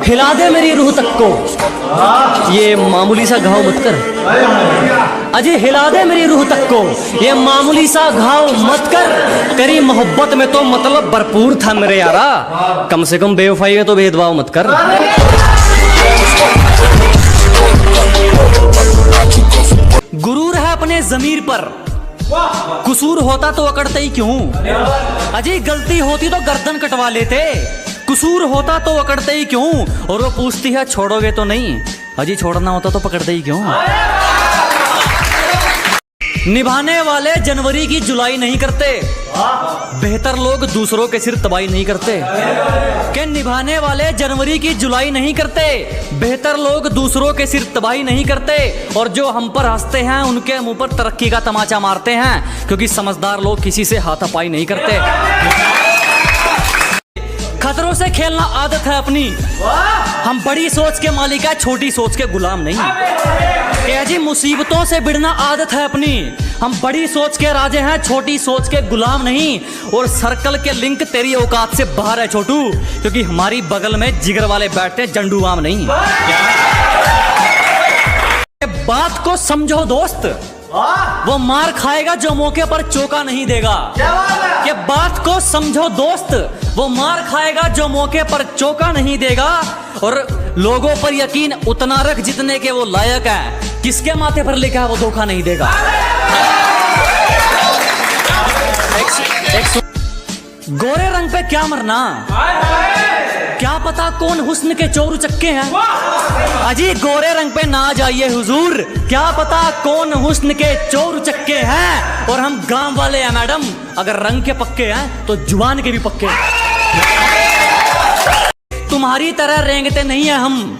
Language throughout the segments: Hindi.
हिला दे मेरी रूह तक को, ये मामूली सा घाव मत कर। अजय हिला दे मेरी रूह तक को, ये मामूली सा घाव मत कर। तेरी मोहब्बत में तो मतलब भरपूर था मेरे यारा, कम से कम बेवफाई है तो भेदभाव मत कर। गुरूर है अपने जमीर पर, कसूर होता तो अकड़ते ही क्यों। अजय गलती होती तो गर्दन कटवा लेते, कसूर होता तो अकड़ते ही क्यों। और वो पूछती है छोड़ोगे तो नहीं, अजय छोड़ना होता तो पकड़ते ही क्यों। निभाने वाले जनवरी की जुलाई नहीं करते, बेहतर लोग दूसरों के सिर तबाही नहीं करते। के निभाने वाले जनवरी की जुलाई नहीं करते, बेहतर लोग दूसरों के सिर तबाही नहीं करते। और जो हम पर हंसते हैं उनके मुंह पर तरक्की का तमाचा मारते हैं, क्योंकि समझदार लोग किसी से हाथापाई नहीं करते। खतरों से खेलना आदत है अपनी, हम बड़ी सोच के मालिक है, छोटी सोच के गुलाम नहीं। जी मुसीबतों से भिड़ना आदत है अपनी, हम बड़ी सोच के राजे हैं, छोटी सोच के गुलाम नहीं। और सर्कल के लिंक तेरी औकात से बाहर है छोटू, क्योंकि हमारी बगल में जिगर वाले बैठते जंडू आम नहीं। बात को समझो दोस्त, वो मार खाएगा जो मौके पर चौका नहीं देगा। ये बात को समझो दोस्त, वो मार खाएगा जो मौके पर चौका नहीं देगा। और लोगों पर यकीन उतना रख जितने के वो लायक है, किसके माथे पर लिखा है वो धोखा नहीं देगा। गोरे रंग पे क्या मरना, क्या पता कौन हुस्न के चोर चक्के हैं। अजी गोरे रंग पे ना जाइए हुजूर, क्या पता कौन हुस्न के चोर चक्के हैं। और हम गांव वाले हैं मैडम, अगर रंग के पक्के हैं तो जुबान के भी पक्के हैं। तुम्हारी तरह रेंगते नहीं है हम,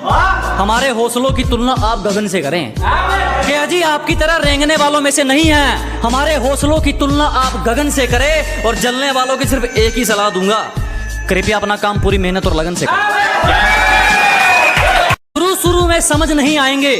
हमारे हौसलों की तुलना आप गगन से करें। क्या जी आपकी तरह रेंगने वालों में से नहीं है, हमारे हौसलों की तुलना आप गगन से करें। और जलने वालों की सिर्फ एक ही सलाह दूंगा, कृपया अपना काम पूरी मेहनत और लगन से करें। शुरू में समझ नहीं आएंगे,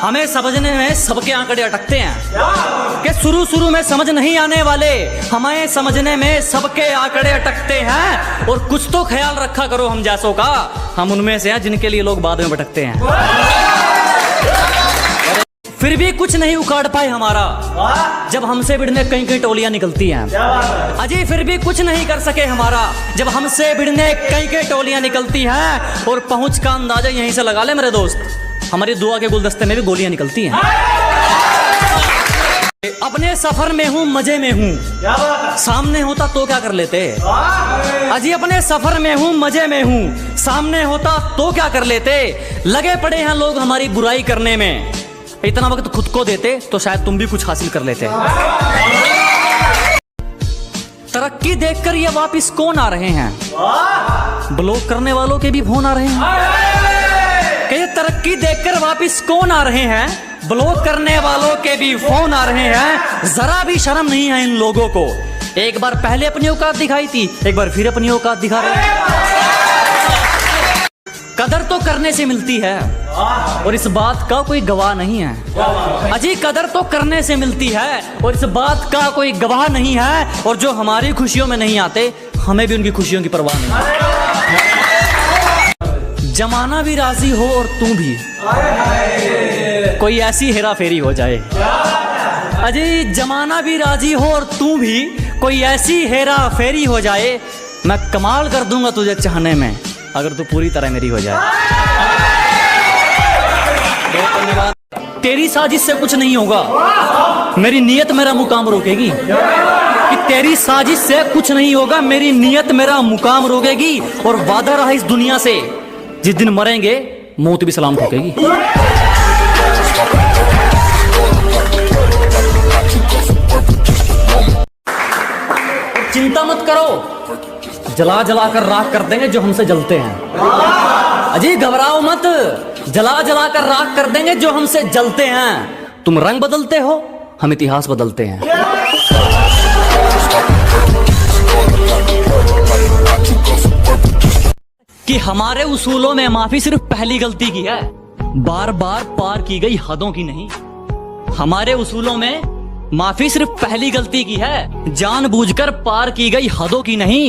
हमें समझने में सबके आंकड़े अटकते हैं। कि शुरू में समझ नहीं आने वाले, हमें समझने में सबके आंकड़े अटकते हैं। और कुछ तो ख्याल रखा करो हम जैसों का, हम उनमें से हैं जिनके लिए लोग बाद में भटकते हैं। फिर भी कुछ नहीं उखाड़ पाए हमारा, जब हमसे भिड़ने कई कई टोलियां निकलती हैं। अजय फिर भी कुछ नहीं कर सके हमारा, जब हमसे भिड़ने कई कई टोलियां निकलती हैं। और पहुंच का अंदाजा यहीं से लगा ले मेरे दोस्त, हमारी दुआ के गुलदस्ते में भी गोलियां निकलती हैं। अपने सफर में हूँ मजे में हूँ, सामने होता तो क्या कर लेते। अजी अपने सफर में हूँ मजे में हूँ, सामने होता तो क्या कर लेते। लगे पड़े हैं लोग हमारी बुराई करने में, इतना वक्त खुद को देते तो शायद तुम भी कुछ हासिल कर लेते। तरक्की देखकर ये वापिस कौन आ रहे हैं, ब्लॉक करने वालों के भी फोन आ रहे हैं। कि तरक्की देखकर वापिस कौन आ रहे हैं, ब्लॉक करने वालों के भी फोन आ रहे हैं। जरा भी शर्म नहीं है इन लोगों को, एक बार पहले अपनी औकात दिखाई थी, एक बार फिर अपनी औकात दिखा रहे हैं। कदर तो करने से मिलती है, और इस बात का कोई गवाह नहीं है। अजी कदर तो करने से मिलती है, और इस बात का कोई गवाह नहीं है। और जो हमारी खुशियों में नहीं आते, हमें भी उनकी खुशियों की परवाह नहीं। जमाना भी राजी हो और तू भी, कोई ऐसी हेरा फेरी हो जाए। अजी जमाना भी राजी हो और तू भी, कोई ऐसी हेरा फेरी हो जाए। मैं कमाल कर दूंगा तुझे चाहने में, अगर तू पूरी तरह मेरी हो जाए। तेरी साजिश से कुछ नहीं होगा, मेरी नीयत मेरा मुकाम रोकेगी। कि तेरी साजिश से कुछ नहीं होगा, मेरी नीयत मेरा मुकाम रोकेगी। और वादा रहा इस दुनिया से, जिस दिन मरेंगे मौत भी सलाम ठोकेगी। चिंता मत करो, जला जला कर राख कर देंगे जो हमसे जलते हैं। अजी घबराओ मत, जला जला कर राख कर देंगे जो हमसे जलते हैं। तुम रंग बदलते हो, हम इतिहास बदलते हैं। कि हमारे उसूलों में माफी सिर्फ पहली गलती की है, बार बार पार की गई हदों की नहीं। हमारे उसूलों में माफी सिर्फ पहली गलती की है, जानबूझकर पार की गई हदों की नहीं।